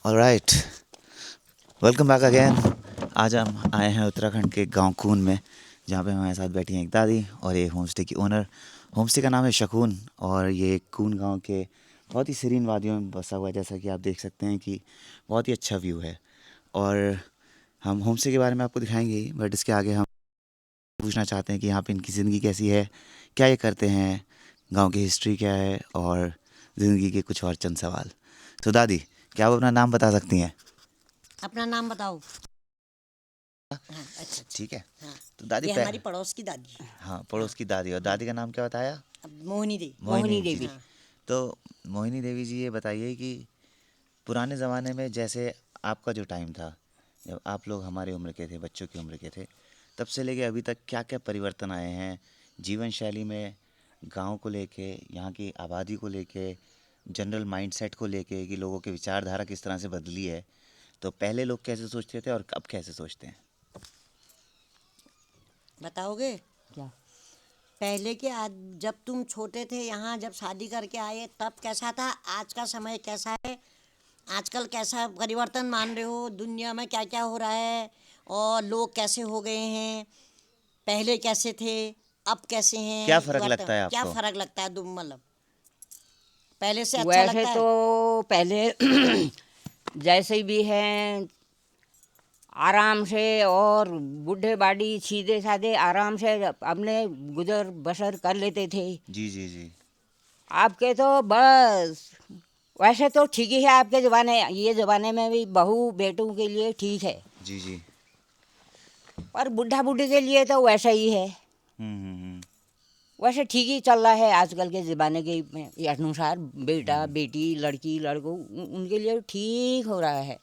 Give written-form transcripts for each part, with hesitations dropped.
Alright, welcome back again. आज हम आए हैं उत्तराखंड के गांव खून में, जहां पे हमारे साथ बैठी हैं एक दादी और ये होम स्टे की ओनर। होम स्टे का नाम है शकून और ये खून गांव के बहुत ही सीरीन वादियों में बसा हुआ है। जैसा कि आप देख सकते हैं कि बहुत ही अच्छा व्यू है। और हम होम स्टे के बारे में आपको दिखाएंगे ही, बट इसके आगे हम पूछना चाहते हैं कि यहाँ पे इनकी ज़िंदगी कैसी है, क्या ये करते हैं, गांव की हिस्ट्री क्या है और ज़िंदगी के कुछ और चंद सवाल। तो दादी, क्या आप अपना नाम बता सकती हैं? अपना नाम बताओ। हाँ, अच्छा अच्छा। ठीक है। हाँ, तो दादी ये हमारी पड़ोस की दादी है। हाँ, हाँ, पड़ोस की दादी। और दादी का नाम क्या बताया? अब मोहिनी देवी। मोहिनी जी। हाँ। तो मोहिनी देवी जी, ये बताइए कि पुराने ज़माने में जैसे आपका जो टाइम था, जब आप लोग हमारी उम्र के थे, बच्चों की उम्र के थे, तब से लेके अभी तक क्या क्या परिवर्तन आए हैं जीवन शैली में, गांव को लेके, यहाँ की आबादी को लेके, जनरल माइंडसेट को लेके, कि लोगों की विचारधारा किस तरह से बदली है। तो पहले लोग कैसे सोचते थे और अब कैसे सोचते हैं? बताओगे क्या? पहले के आज जब तुम छोटे थे यहाँ जब शादी करके आए तब कैसा था, आज का समय कैसा है, आजकल कैसा परिवर्तन मान रहे हो, दुनिया में क्या क्या हो रहा है और लोग कैसे हो गए हैं, पहले कैसे थे, अब कैसे क्या हैं, फ़र्क लगता है क्या आपको? फ़र्क लगता है तुम मतलब पहले से अच्छा वैसे लगता तो है? पहले जैसे भी हैं आराम से, और बूढ़े बाड़ी सीधे साधे आराम से अपने गुजर बसर कर लेते थे। जी जी जी। आपके तो बस वैसे तो ठीक ही है, आपके ज़माने ये ज़माने में भी बहू बेटों के लिए ठीक है, जी जी। पर बुढ़ा बुढ़ी के लिए तो वैसा ही है। हम्म। वैसे ठीक ही चल रहा है आजकल के ज़माने के अनुसार। बेटा हम्म। बेटी लड़की लड़कों उनके लिए ठीक हो रहा है।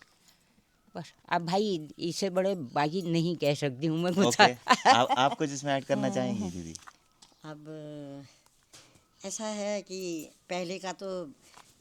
बस अब भाई इससे बड़े बाकी नहीं कह सकती हूँ मैं कुछ। ओके, आप कुछ इसमें ऐड करना चाहेंगी दीदी? अब ऐसा है कि पहले का तो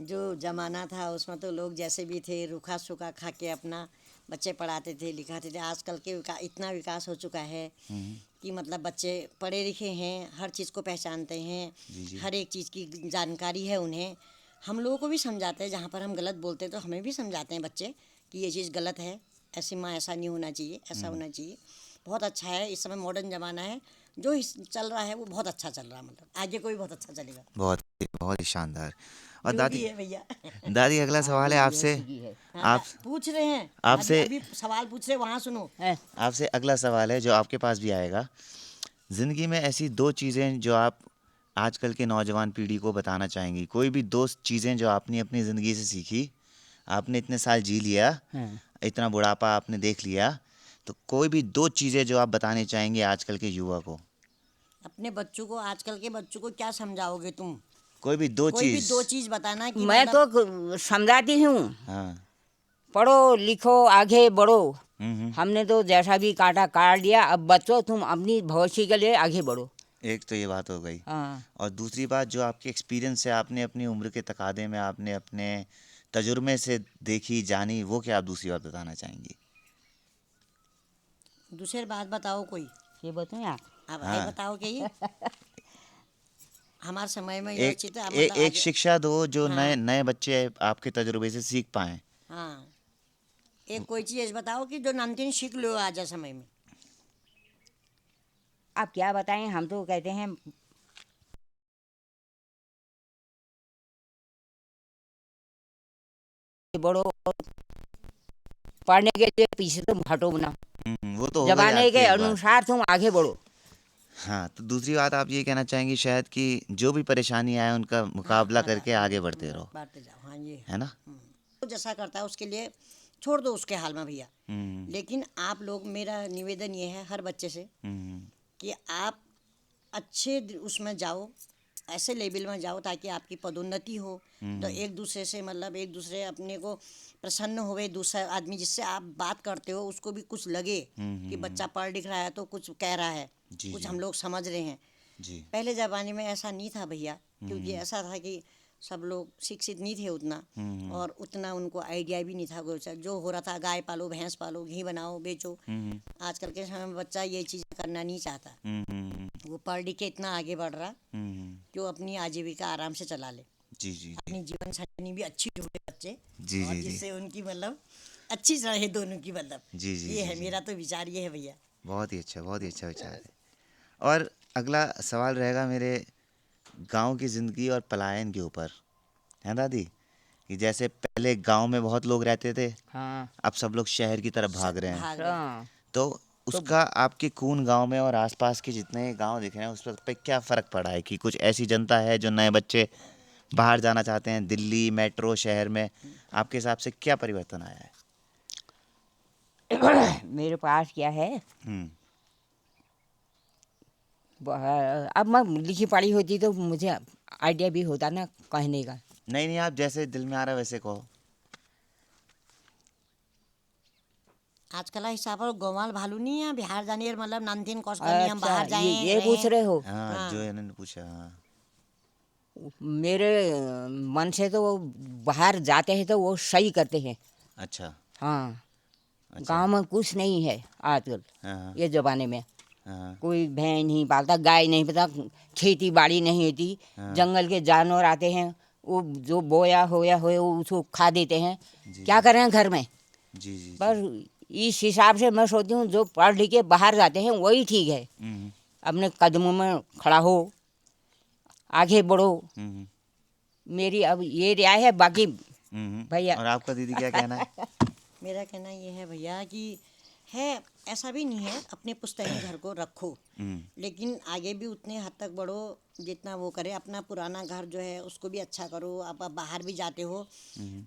जो ज़माना था उसमें तो लोग जैसे भी थे रूखा सूखा खा के अपना बच्चे पढ़ाते थे लिखाते थे। आजकल के इतना विकास हो चुका है हम्म। कि मतलब बच्चे पढ़े लिखे हैं, हर चीज़ को पहचानते हैं, जी जी। हर एक चीज़ की जानकारी है उन्हें। हम लोगों को भी समझाते हैं, जहाँ पर हम गलत बोलते हैं तो हमें भी समझाते हैं बच्चे कि ये चीज़ गलत है, ऐसी माँ ऐसा नहीं होना चाहिए, ऐसा होना चाहिए। बहुत अच्छा है, इस समय मॉडर्न ज़माना है, जो चल रहा है वो बहुत अच्छा चल रहा है, मतलब आगे को भी बहुत अच्छा चलेगा। बहुत ही शानदार। और जो भी दादी, है भैया। दादी अगला हाँ सवाल जो है भी है आपसे। ठीक ही है। हाँ, आप पूछ रहे हैं। अभी आपसे अभी सवाल पूछ रहे, वहाँ सुनो। हैं? आपसे अगला सवाल है जो आपके पास भी आएगा। ज़िंदगी में ऐसी दो चीज़ें जो आप आजकल के नौजवान पीढ़ी को बताना चाहेंगी, कोई भी दो चीज़ें जो आपने अपनी ज़िंदगी से सीखी। आपने इतने साल जी लिया, हैं। इतना बुढ़ापा आपने देख लिया, तो कोई भी दो चीज़ें जो आप बताने चाहेंगे आजकल के युवा को। अपने बच्चों को, आजकल के बच्चों को क्या समझाओगे तुम? कोई भी दो कोई भी चीज़। दो चीज़ बताना कि मैं मतलब। तो समझाती हूँ, हाँ। पढ़ो लिखो आगे बढ़ो। हम्म। हमने तो जैसा भी काटा काट लिया, अब बच्चों तुम अपनी भविष्य के लिए आगे बढ़ो। एक तो ये बात हो गई। हाँ। और दूसरी बात, जो आपके एक्सपीरियंस है, आपने अपनी उम्र के तकादे में, आपने अपने तजुर्बे से देखी जानी, वो क्या आप दूसरी बात बताना चाहेंगी? दूसरी बात बताओ कोई। ये बताएं आप। अब आई हाँ। बताओ कि हमारे समय में एक व्यवस्थित है, मतलब एक आगे। शिक्षा दो जो नए हाँ नए बच्चे आपके तजुर्बे से सीख पाएँ। हाँ, एक कोई चीज़ बताओ कि जो नामतीन सीख लो आज के समय में। आप क्या बताएं, हम तो कहते हैं बढ़ो, और पढ़ने के लिए पीछे तुम हटो ना। वो तो हो गई जमाने आपकी के एक बात। अनुसार तुम आगे बढ़ो। हाँ, तो दूसरी बात आप ये कहना चाहेंगी शायद कि जो भी परेशानी आए उनका हाँ मुकाबला हाँ, करके आगे बढ़ते रहो। बांटते जाओ, हाँ ये है। है ना? तो जैसा करता है उसके लिए छोड़ दो उसके हाल में भैया। हम्म। लेकिन आप लोग, मेरा निवेदन ये है हर बच्चे से हम्म। कि आप अच्छे उसमें जाओ, ऐसे लेवल में जाओ ताकि आपकी पदोन्नति हो। तो एक दूसरे से, मतलब एक दूसरे अपने को प्रसन्न होवे, दूसरा आदमी जिससे आप बात करते हो उसको भी कुछ लगे कि बच्चा पढ़ लिख रहा है तो कुछ कह रहा है, जी कुछ जी हम लोग समझ रहे हैं। जी। पहले ज़माने में ऐसा नहीं था भैया, क्योंकि ऐसा था कि सब लोग शिक्षित नहीं थे उतना, और उतना उनको आइडिया भी नहीं था कुछ। जो हो रहा था, गाय पालो भैंस पालो घी बनाओ बेचो। हम्म। आजकल के समय में बच्चा ये चीज़ करना नहीं चाहता। हम्म। वो पढ़ लिख के इतना आगे बढ़ रहा हम्म। कि वो अपनी आजीविका आराम से चला ले। जी जी जी अपनी जीवन शैली भी अच्छी ढूंढे बच्चे, जी और जी जी जिससे उनकी मतलब अच्छी रहे दोनों की, मतलब जी जी ये जी है जी मेरा तो विचार, ये है भैया। बहुत ही अच्छा विचार है। और अगला सवाल रहेगा मेरे गांव की ज़िंदगी और पलायन के ऊपर, है दादी, कि जैसे पहले गांव में बहुत लोग रहते थे, हाँ। अब सब लोग शहर की तरफ भाग रहे हैं, भाग रहे हैं। हाँ, तो तो उसका आपके खून गांव में और आसपास के जितने गांव दिख रहे हैं उस पर पे क्या फ़र्क पड़ा है, कि कुछ ऐसी जनता है जो नए बच्चे बाहर जाना चाहते हैं दिल्ली मेट्रो शहर में, आपके हिसाब से क्या परिवर्तन आया है? मेरे पास क्या है, हम्म अब मैं लिखी पढ़ी होती तो मुझे आइडिया भी होता ना कहने का। नहीं नहीं, आप जैसे दिल में आ रहा है वैसे कहो। आजकल का हिसाब पर गोमाल भालू नहीं है बिहार जाने, मतलब नानतीन कोस करनी हम अच्छा, बाहर जाएं ये पूछ रहें। रहे हो। हाँ, हाँ, जो इन्होंने पूछा, हाँ। मेरे मन से तो वो बाहर जाते हैं तो वो सही करते हैं। अच्छा हाँ, अच्छा। गांव में कुछ नहीं है आजकल, हाँ हाँ ये ज़माने में हाँ कोई भैंस नहीं पालता, गाय नहीं पालता, खेती बाड़ी नहीं होती, हाँ। जंगल के जानवर आते हैं, वो जो बोया होया हो उसको खा देते हैं। जी क्या जी करें घर में? जी जी जी। पर इस हिसाब से मैं सोचती हूँ जो पढ़ लिख के बाहर जाते हैं वही ठीक है। हम्म अपने कदमों में खड़ा हो, आगे बढ़ो, हम्म मेरी अब ये राय है। बाकी भैया और आपका दीदी क्या कहना है? मेरा कहना ये है भैया कि है, ऐसा भी नहीं है, अपने पुश्तैनी घर को रखो, हम्म लेकिन आगे भी उतने हद तक बढ़ो जितना वो करे। अपना पुराना घर जो है उसको भी अच्छा करो। आप बाहर भी जाते हो,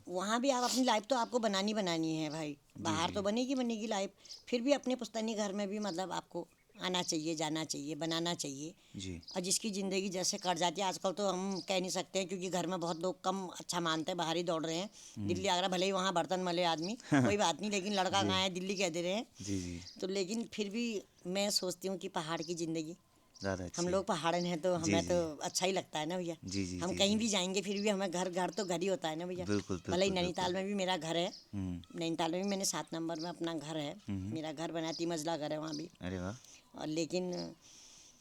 वहाँ भी आप अपनी लाइफ तो आपको बनानी बनानी है भाई, जी बाहर जी तो बनेगी बनेगी लाइफ, फिर भी अपने पुश्तैनी घर में भी मतलब आपको आना चाहिए, जाना चाहिए, बनाना चाहिए। जी और जिसकी ज़िंदगी जैसे कट जाती है आजकल, तो हम कह नहीं सकते हैं क्योंकि घर में बहुत लोग कम अच्छा मानते हैं, बाहर ही दौड़ रहे हैं। दिल्ली आगरा भले ही वहाँ बर्तन मले आदमी, कोई बात नहीं, लेकिन लड़का जी कहाँ है दिल्ली कह दे रहे हैं। जी जी। तो लेकिन फिर भी मैं सोचती हूँ कि पहाड़ की ज़िंदगी, ज़्यादा हम अच्छी है। लोग पहाड़न हैं तो जी हमें तो जी अच्छा ही लगता है ना भैया। जी जी हम जी कहीं जी। भी जाएंगे फिर भी हमें घर घर तो घर ही होता है ना भैया। बिल्कुल भले ही बिल्कुल नैनीताल बिल्कुल। में भी मेरा घर है, हम्म नैनीताल में भी मैंने 7 नंबर में अपना घर है, मेरा घर बना 3 मंजिला घर है वहाँ भी। अरे वाह, और लेकिन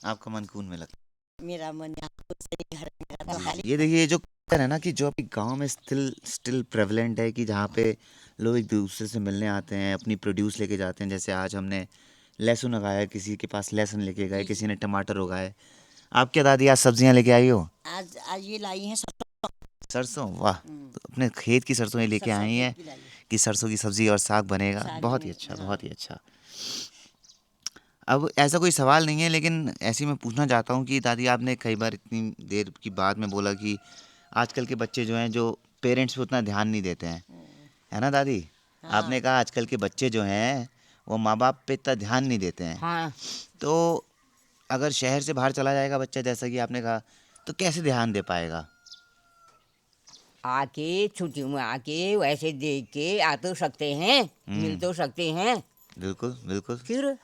आपका मन खून में लगता मेरा मन यहाँ खुद से ही घर है मेरा है। तो जी खाली। जी, ये देखिए ये जो कल्चर है ना, कि जो अभी गांव में स्टिल स्टिल प्रेवलेंट है, कि जहाँ पे लोग एक दूसरे से मिलने आते हैं, अपनी प्रोड्यूस लेके जाते हैं। जैसे आज हमने लहसुन उगाया, किसी के पास लहसुन लेके गए, जी जी। किसी ने टमाटर उगाए। आप क्या दादी आज सब्जियां लेके आई हो? आज आज ये लाई हैं सरसों। सरसों, वाह, तो अपने खेत की सरसों ही लेके सरसों आई खेत हैं की लाई है, कि सरसों की सब्जी और साग बनेगा। साग बहुत ही बने। अच्छा, हाँ, बहुत ही अच्छा। अब ऐसा कोई सवाल नहीं है, लेकिन ऐसे ही मैं पूछना चाहता हूँ कि दादी आपने कई बार इतनी देर की बाद में बोला कि आजकल के बच्चे जो हैं जो पेरेंट्स पे उतना ध्यान नहीं देते हैं, है ना दादी? आपने हाँ। कहा आजकल के बच्चे जो हैं वो माँ बाप पे इतना ध्यान नहीं देते हैं। हाँ, तो अगर शहर से बाहर चला जाएगा बच्चा, जैसा कि आपने कहा, तो कैसे ध्यान दे पाएगा? आके छुट्टी में आके वैसे देख के आ तो सकते हैं, मिल हम्म तो सकते हैं। बिल्कुल बिल्कुल। फिर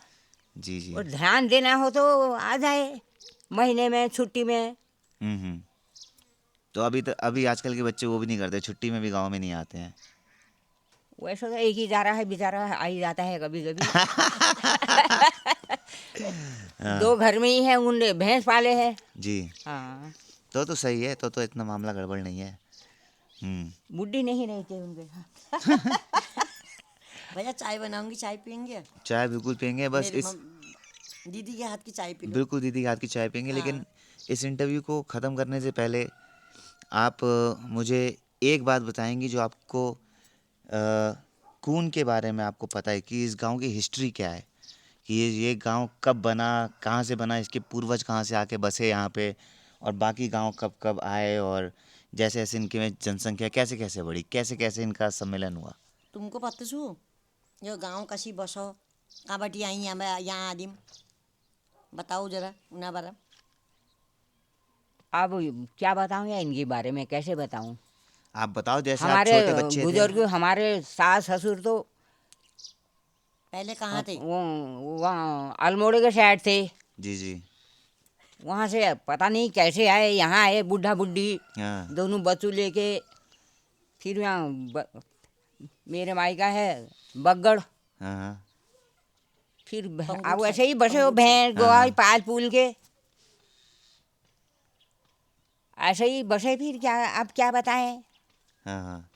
जी जी। और ध्यान देना हो तो आ जाए महीने में छुट्टी में। हम्म। तो अभी आजकल के बच्चे वो भी नहीं करते, छुट्टी में भी गांव में नहीं आते हैं। वैसे तो एक ही जा रहा है बेचारा, आ ही जाता है कभी कभी। हाँ। 2 घर में ही है, उन भैंस पाले हैं। जी। हाँ, तो सही है, तो इतना मामला गड़बड़ नहीं है। हम्म बुढ़ी नहीं रहते उनके। भैया चाय बनाऊंगी, चाय पियेंगे? चाय बिल्कुल पियेंगे, बस मेरी इस दीदी के हाथ की चाय पी लो। बिल्कुल दीदी के हाथ की चाय पियेंगे, लेकिन हाँ। इस इंटरव्यू को ख़त्म करने से पहले आप मुझे एक बात बताएंगी जो आपको खून के बारे में आपको पता है, कि इस गांव की हिस्ट्री क्या है, कि ये गांव कब बना, कहाँ से बना, इसके पूर्वज कहाँ से आके बसे यहाँ पे, और बाकी गांव कब कब आए, और जैसे जैसे इनकी में जनसंख्या कैसे कैसे बढ़ी, कैसे कैसे इनका सम्मेलन हुआ। तुमको पत्ते छू यो गांव कशी बसो, काबाटी आई यहाँ आदिम, बताओ जरा उना बारा। अब क्या बताऊँ या इनके बारे में कैसे बताऊँ? आप बताओ, जैसे आप हमारे छोटे बच्चे थे। बुजुर्ग, हमारे सास ससुर तो पहले कहाँ थे? वो वहाँ अल्मोड़े के साइड थे। जी जी। वहाँ से पता नहीं कैसे आए, यहाँ आए बुढ़ा बुढ़ी हाँ दोनों बच्चों लेके। फिर यहाँ मेरे मायका है बगड़। हाँ हाँ फिर अब पंगुट साइड, वैसे ही बसे हो पंगुट साइड। भैंस हाँ गोवा हाँ। पाल पूल के। ऐसे ही बसे फिर क्या, अब क्या बताएं। हाँ हाँ।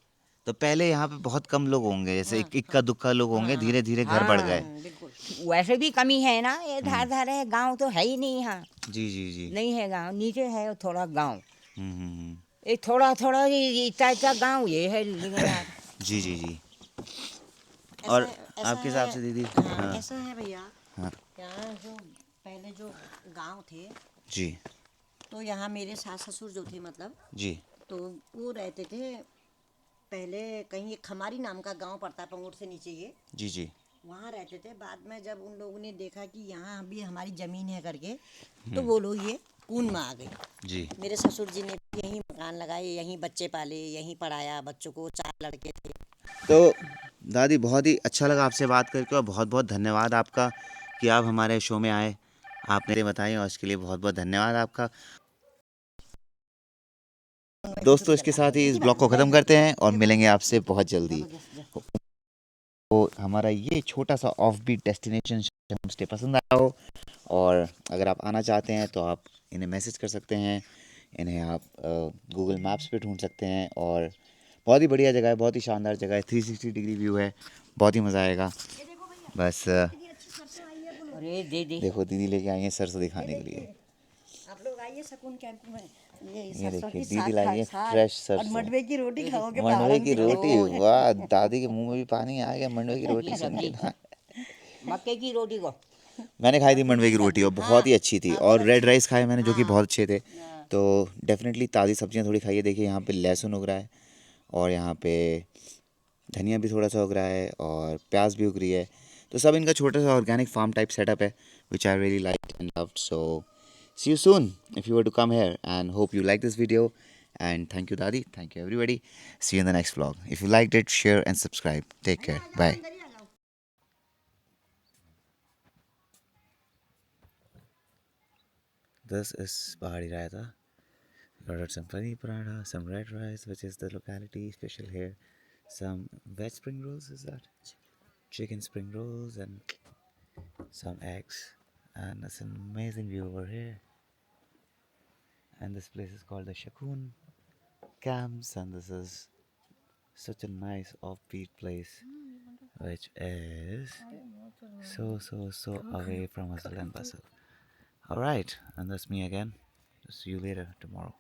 तो पहले यहाँ पे बहुत कम लोग होंगे, जैसे इक्का दुक्का लोग होंगे, धीरे धीरे घर बढ़ गए। बिल्कुल। वैसे भी कमी है ना, ये धार धार है, गांव तो है ही नहीं यहाँ। जी जी जी। नहीं है गांव, नीचे है थोड़ा गांव। हम्म। ये थोड़ा थोड़ा इतना इतना गांव ये है लिंगनार। जी जी जी। ऐसा और ऐसा आपके हिसाब है। से दीदी? हाँ, हाँ ऐसा है भैया। हाँ। यहाँ जो पहले जो गांव थे, जी तो यहाँ मेरे सास ससुर जो थे मतलब, जी तो वो रहते थे पहले कहीं, एक खमारी नाम का गांव पड़ता है पंगोट से नीचे ये, जी जी। वहाँ रहते थे। बाद में जब उन लोगों ने देखा कि यहाँ भी हमारी ज़मीन है करके, तो वो लोग ये कून में आ गए। जी। मेरे ससुर जी ने भी यहीं मकान लगाए, यहीं बच्चे पाले, यहीं पढ़ाया बच्चों को, 4 लड़के थे। तो दादी बहुत ही अच्छा लगा आपसे बात करके, और बहुत बहुत धन्यवाद आपका कि आप हमारे शो में आए, आपने बताई, और उसके लिए बहुत बहुत धन्यवाद आपका। दोस्तों, इसके साथ ही इस ब्लॉग को ख़त्म करते हैं और मिलेंगे आपसे बहुत जल्दी। तो हमारा ये छोटा सा off beat destination home stay पसंद आया हो, और अगर आप आना चाहते हैं तो आप इन्हें मैसेज कर सकते हैं, इन्हें आप गूगल मैप्स पे ढूंढ सकते हैं। और बहुत ही बढ़िया जगह है, बहुत ही शानदार जगह है, 360 डिग्री व्यू है, बहुत ही मज़ा आएगा। बस अरे दे दे। देखो दीदी लेके आई हैं सरसों दिखाने के लिए। आप लोग आइए सुकून कैंप में, ये ये सरसों देखिए की दीदी साग लाई है साग फ्रेश और सरसों, मंडवे की रोटी खाओगे मंडवे पहाड़न की दिखा रोटी। के। वाह, दादी के मुंह में भी पानी आ गया मंडवे की रोटी की सुन के। सब्जी, मक्के की रोटी को। मैंने खाई थी मंडवे की रोटी और बहुत ही अच्छी थी, हाँ, और बहुत रेड अच्छी। राइस खाए मैंने जो कि हाँ, बहुत अच्छे थे। तो डेफिनेटली ताज़ी सब्जियां थोड़ी खाइए। देखिए यहाँ पे लहसुन उग रहा है, और यहाँ पे धनिया भी थोड़ा सा उग रहा है, और प्याज भी उग रही है। तो सब इनका छोटा सा ऑर्गेनिक फार्म टाइप सेटअप है, which I really like and loved. So see you soon if you were to come here, and hope you like this video. And thank you, Dadi. Thank you, everybody. See you in the next vlog. If you liked it, share and subscribe. Take care. Bye. This is Pahadi Raita. We ordered some paneer paratha, some red rice, which is the locality special here. Some veg spring rolls, is that? Chicken spring rolls and some eggs. And it's an amazing view over here. And this place is called the Shakun Camps, and this is such a nice offbeat place, which is so away from hustle and bustle. Alright, and that's me again. See you later tomorrow.